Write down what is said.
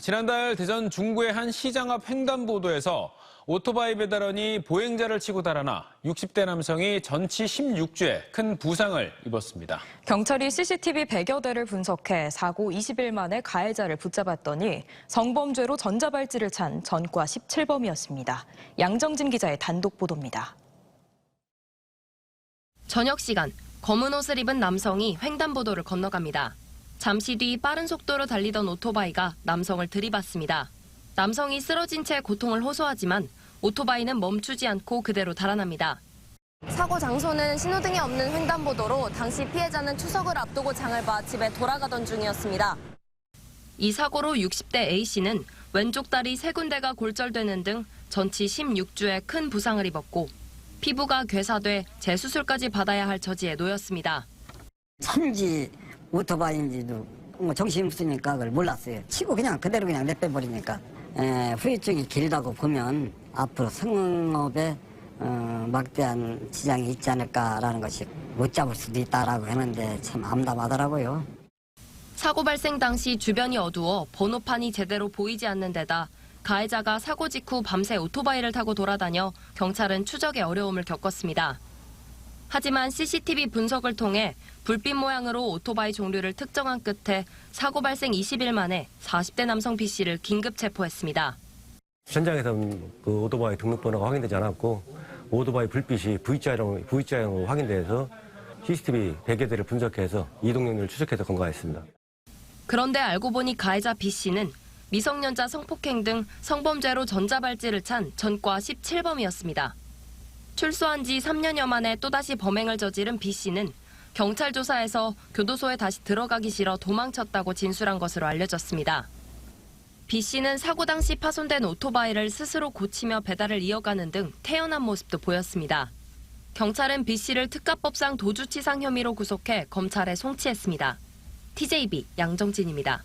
지난달 대전 중구의 한 시장 앞 횡단보도에서 오토바이 배달원이 보행자를 치고 달아나 60대 남성이 전치 16주에 큰 부상을 입었습니다. 경찰이 CCTV 100여 대를 분석해 사고 20일 만에 가해자를 붙잡았더니 성범죄로 전자발찌를 찬 전과 17범이었습니다. 양정진 기자의 단독 보도입니다. 저녁 시간, 검은 옷을 입은 남성이 횡단보도를 건너갑니다. 잠시 뒤 빠른 속도로 달리던 오토바이가 남성을 들이받습니다. 남성이 쓰러진 채 고통을 호소하지만 오토바이는 멈추지 않고 그대로 달아납니다. 사고 장소는 신호등이 없는 횡단보도로 당시 피해자는 추석을 앞두고 장을 봐 집에 돌아가던 중이었습니다. 이 사고로 60대 A씨는 왼쪽 다리 3군데가 골절되는 등 전치 16주에 큰 부상을 입었고 피부가 괴사돼 재수술까지 받아야 할 처지에 놓였습니다. 차인지 오토바이인지도 정신이 없으니까 그걸 몰랐어요. 치고 그대로 내빼버리니까 후유증이 길다고 보면 앞으로 성업에 막대한 지장이 있지 않을까라는 것이 못 잡을 수도 있다라고 했는데 참 암담하더라고요. 사고 발생 당시 주변이 어두워 번호판이 제대로 보이지 않는 데다 가해자가 사고 직후 밤새 오토바이를 타고 돌아다녀 경찰은 추적에 어려움을 겪었습니다. 하지만 CCTV 분석을 통해 불빛 모양으로 오토바이 종류를 특정한 끝에 사고 발생 20일 만에 40대 남성 B씨를 긴급 체포했습니다. 현장에서는 그 오토바이 등록번호가 확인되지 않았고 오토바이 불빛이 V자형으로 확인돼서 CCTV 100여 대를 분석해서 이동 경로를 추적해서 검거했습니다. 그런데 알고 보니 가해자 B씨는 미성년자 성폭행 등 성범죄로 전자발찌를 찬 전과 17범이었습니다. 출소한 지 3년여 만에 또다시 범행을 저지른 B씨는 경찰 조사에서 교도소에 다시 들어가기 싫어 도망쳤다고 진술한 것으로 알려졌습니다. B씨는 사고 당시 파손된 오토바이를 스스로 고치며 배달을 이어가는 등 태연한 모습도 보였습니다. 경찰은 B씨를 특가법상 도주치상 혐의로 구속해 검찰에 송치했습니다. TJB 양정진입니다.